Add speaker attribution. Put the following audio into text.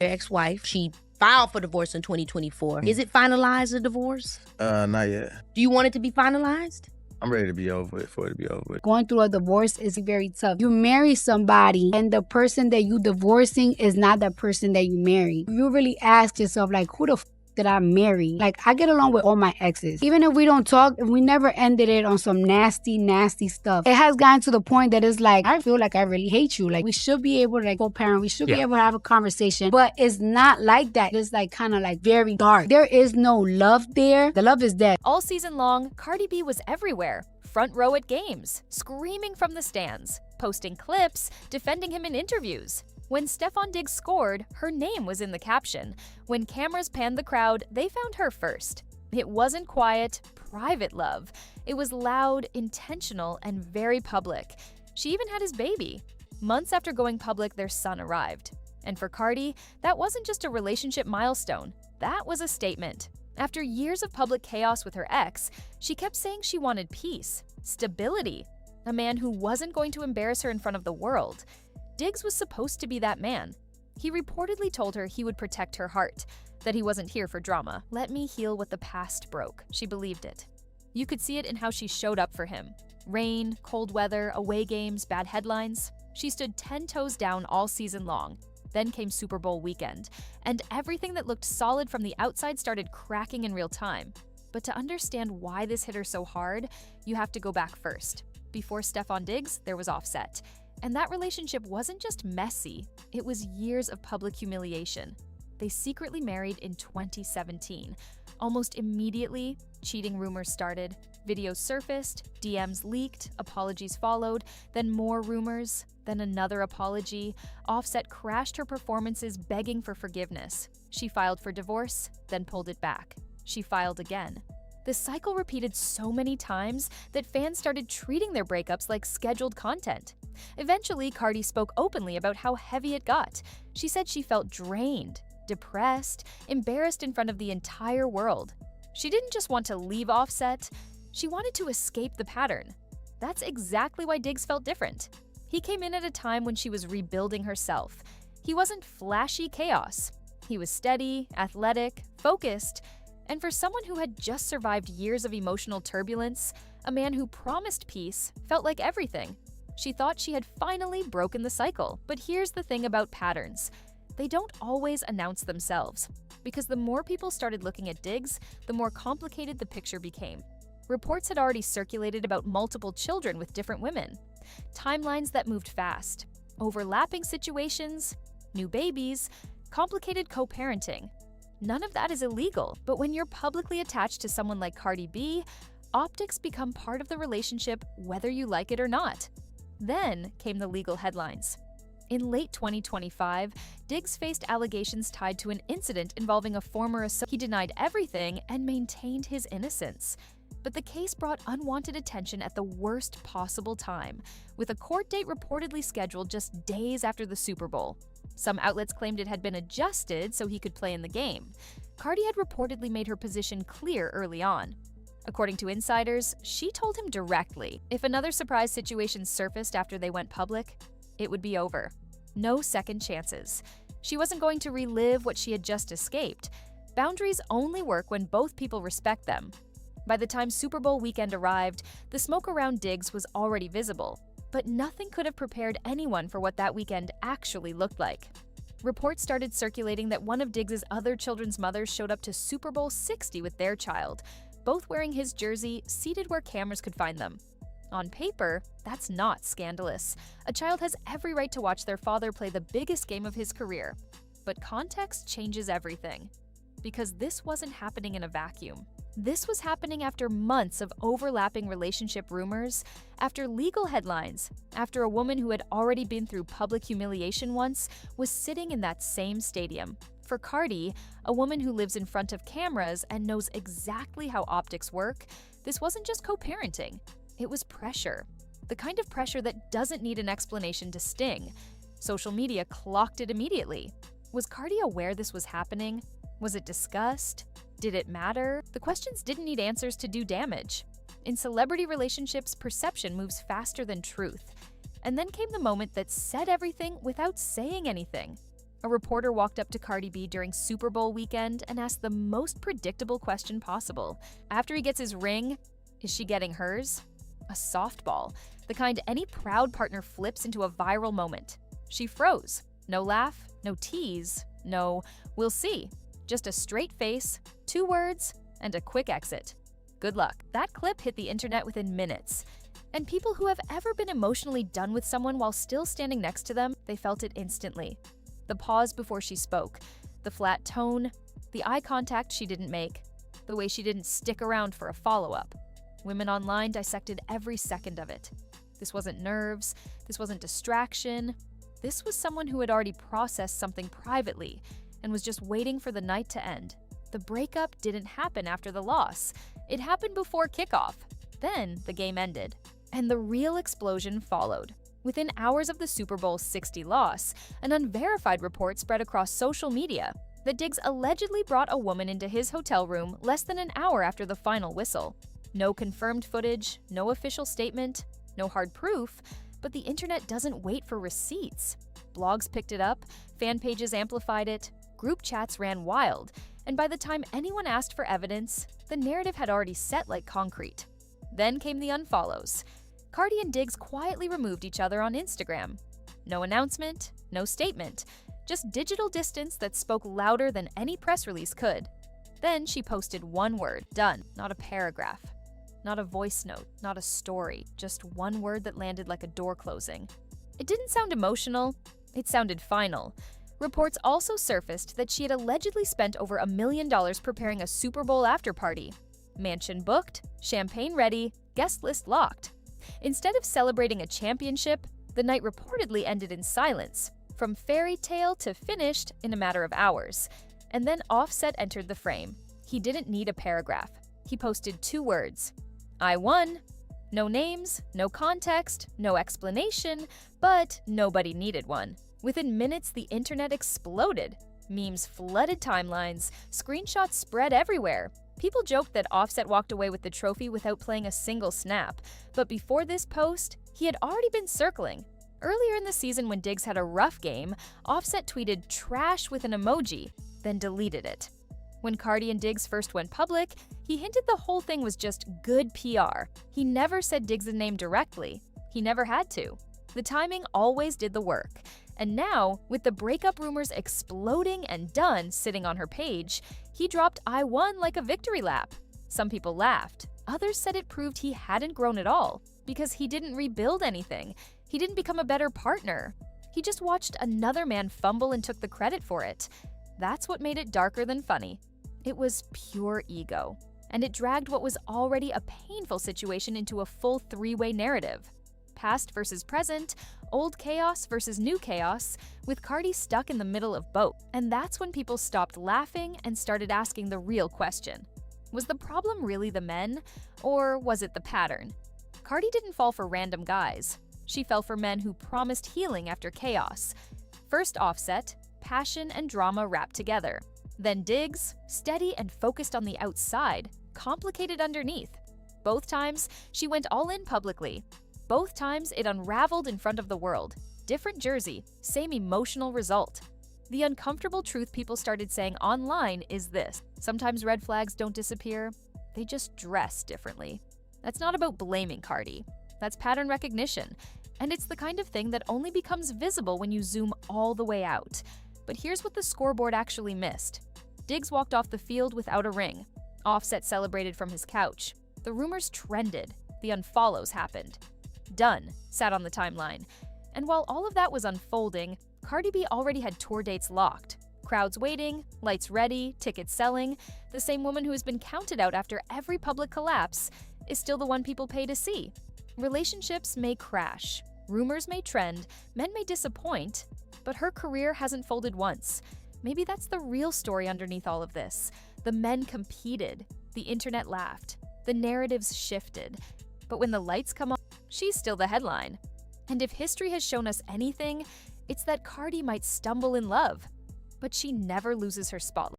Speaker 1: ex-wife. She filed for divorce in 2024. Is it finalized, the divorce?
Speaker 2: Not yet.
Speaker 1: Do you want it to be finalized?
Speaker 2: I'm ready to be over it, for it to be over it.
Speaker 3: Going through a divorce is very tough. You marry somebody and the person that you divorcing is not the person that you married. You really ask yourself, like, who the did I marry? Like, I get along with all my exes. Even if we don't talk, if we never ended it on some nasty, nasty stuff. It has gotten to the point that it's like, I feel like I really hate you. Like, we should be able to like co-parent. We should be able to have a conversation. But it's not like that. It's like kind of like very dark. There is no love there. The love is dead.
Speaker 4: All season long, CardiB was everywhere. Front row at games, screaming from the stands, posting clips, defending him in interviews. When Stefon Diggs scored, her name was in the caption. When cameras panned the crowd, they found her first. It wasn't quiet, private love. It was loud, intentional, and very public. She even had his baby. Months after going public, their son arrived. And for Cardi, that wasn't just a relationship milestone. That was a statement. After years of public chaos with her ex, she kept saying she wanted peace, stability, a man who wasn't going to embarrass her in front of the world. Diggs was supposed to be that man. He reportedly told her he would protect her heart, that he wasn't here for drama. Let me heal what the past broke. She believed it. You could see it in how she showed up for him. Rain, cold weather, away games, bad headlines. She stood 10 toes down all season long. Then came Super Bowl weekend, and everything that looked solid from the outside started cracking in real time. But to understand why this hit her so hard, you have to go back first. Before Stefon Diggs, there was Offset. And that relationship wasn't just messy, it was years of public humiliation. They secretly married in 2017. Almost immediately, cheating rumors started. Videos surfaced, DMs leaked, apologies followed, then more rumors, then another apology. Offset crashed her performances begging for forgiveness. She filed for divorce, then pulled it back. She filed again. The cycle repeated so many times that fans started treating their breakups like scheduled content. Eventually, Cardi spoke openly about how heavy it got. She said she felt drained, depressed, embarrassed in front of the entire world. She didn't just want to leave Offset, she wanted to escape the pattern. That's exactly why Diggs felt different. He came in at a time when she was rebuilding herself. He wasn't flashy chaos. He was steady, athletic, focused, and for someone who had just survived years of emotional turbulence, a man who promised peace felt like everything. She thought she had finally broken the cycle. But here's the thing about patterns. They don't always announce themselves. Because the more people started looking at Diggs, the more complicated the picture became. Reports had already circulated about multiple children with different women. Timelines that moved fast. Overlapping situations, new babies, complicated co-parenting. None of that is illegal, but when you're publicly attached to someone like CardiB, optics become part of the relationship whether you like it or not. Then came the legal headlines. In late 2025, Diggs faced allegations tied to an incident involving a former associate. He denied everything and maintained his innocence. But the case brought unwanted attention at the worst possible time, with a court date reportedly scheduled just days after the Super Bowl. Some outlets claimed it had been adjusted so he could play in the game. Cardi had reportedly made her position clear early on. According to insiders, she told him directly if another surprise situation surfaced after they went public, it would be over. No second chances. She wasn't going to relive what she had just escaped. Boundaries only work when both people respect them. By the time Super Bowl weekend arrived, the smoke around Diggs was already visible. But nothing could have prepared anyone for what that weekend actually looked like. Reports started circulating that one of Diggs' other children's mothers showed up to Super Bowl 60 with their child, both wearing his jersey, seated where cameras could find them. On paper, that's not scandalous. A child has every right to watch their father play the biggest game of his career. But context changes everything. Because this wasn't happening in a vacuum. This was happening after months of overlapping relationship rumors, after legal headlines, after a woman who had already been through public humiliation once was sitting in that same stadium. For Cardi, a woman who lives in front of cameras and knows exactly how optics work, this wasn't just co-parenting. It was pressure. The kind of pressure that doesn't need an explanation to sting. Social media clocked it immediately. Was Cardi aware this was happening? Was it discussed? Did it matter? The questions didn't need answers to do damage. In celebrity relationships, perception moves faster than truth. And then came the moment that said everything without saying anything. A reporter walked up to Cardi B during Super Bowl weekend and asked the most predictable question possible. After he gets his ring, is she getting hers? A softball, the kind any proud partner flips into a viral moment. She froze. No laugh, no tease, no "we'll see." Just a straight face, 2 words, and a quick exit. Good luck. That clip hit the internet within minutes. And people who have ever been emotionally done with someone while still standing next to them, they felt it instantly. The pause before she spoke, the flat tone, the eye contact she didn't make, the way she didn't stick around for a follow-up. Women online dissected every second of it. This wasn't nerves, this wasn't distraction. This was someone who had already processed something privately and was just waiting for the night to end. The breakup didn't happen after the loss. It happened before kickoff. Then the game ended. And the real explosion followed. Within hours of the Super Bowl 60 loss, an unverified report spread across social media that Diggs allegedly brought a woman into his hotel room less than an hour after the final whistle. No confirmed footage, no official statement, no hard proof, but the internet doesn't wait for receipts. Blogs picked it up, fan pages amplified it, group chats ran wild, and by the time anyone asked for evidence, the narrative had already set like concrete. Then came the unfollows. Cardi and Diggs quietly removed each other on Instagram. No announcement, no statement, just digital distance that spoke louder than any press release could. Then she posted one word, done, not a paragraph. Not a voice note, not a story, just one word that landed like a door closing. It didn't sound emotional, it sounded final. Reports also surfaced that she had allegedly spent over $1 million preparing a Super Bowl after-party. Mansion booked, champagne ready, guest list locked. Instead of celebrating a championship, the night reportedly ended in silence, from fairy tale to finished in a matter of hours. And then Offset entered the frame. He didn't need a paragraph. He posted 2 words. I won. No names, no context, no explanation, but nobody needed one. Within minutes, the internet exploded. Memes flooded timelines, screenshots spread everywhere. People joked that Offset walked away with the trophy without playing a single snap, but before this post, he had already been circling. Earlier in the season when Diggs had a rough game, Offset tweeted trash with an emoji, then deleted it. When Cardi and Diggs first went public, he hinted the whole thing was just good PR. He never said Diggs' name directly. He never had to. The timing always did the work. And now, with the breakup rumors exploding and done sitting on her page, he dropped I won like a victory lap. Some people laughed. Others said it proved he hadn't grown at all, because he didn't rebuild anything. He didn't become a better partner. He just watched another man fumble and took the credit for it. That's what made it darker than funny. It was pure ego. And it dragged what was already a painful situation into a full 3-way narrative. Past versus present, old chaos versus new chaos, with Cardi stuck in the middle of both. And that's when people stopped laughing and started asking the real question. Was the problem really the men, or was it the pattern? Cardi didn't fall for random guys. She fell for men who promised healing after chaos. First Offset, passion and drama wrapped together. Then Diggs, steady and focused on the outside, complicated underneath. Both times, she went all in publicly. Both times, it unraveled in front of the world. Different jersey, same emotional result. The uncomfortable truth people started saying online is this: sometimes red flags don't disappear, they just dress differently. That's not about blaming Cardi. That's pattern recognition. And it's the kind of thing that only becomes visible when you zoom all the way out. But here's what the scoreboard actually missed. Diggs walked off the field without a ring. Offset celebrated from his couch. The rumors trended. The unfollows happened. Done sat on the timeline. And while all of that was unfolding, CardiB already had tour dates locked. Crowds waiting, lights ready, tickets selling. The same woman who has been counted out after every public collapse is still the one people pay to see. Relationships may crash. Rumors may trend. Men may disappoint. But her career hasn't folded once. Maybe that's the real story underneath all of this. The men competed. The internet laughed. The narratives shifted. But when the lights come on, she's still the headline. And if history has shown us anything, it's that Cardi might stumble in love, but she never loses her spotlight.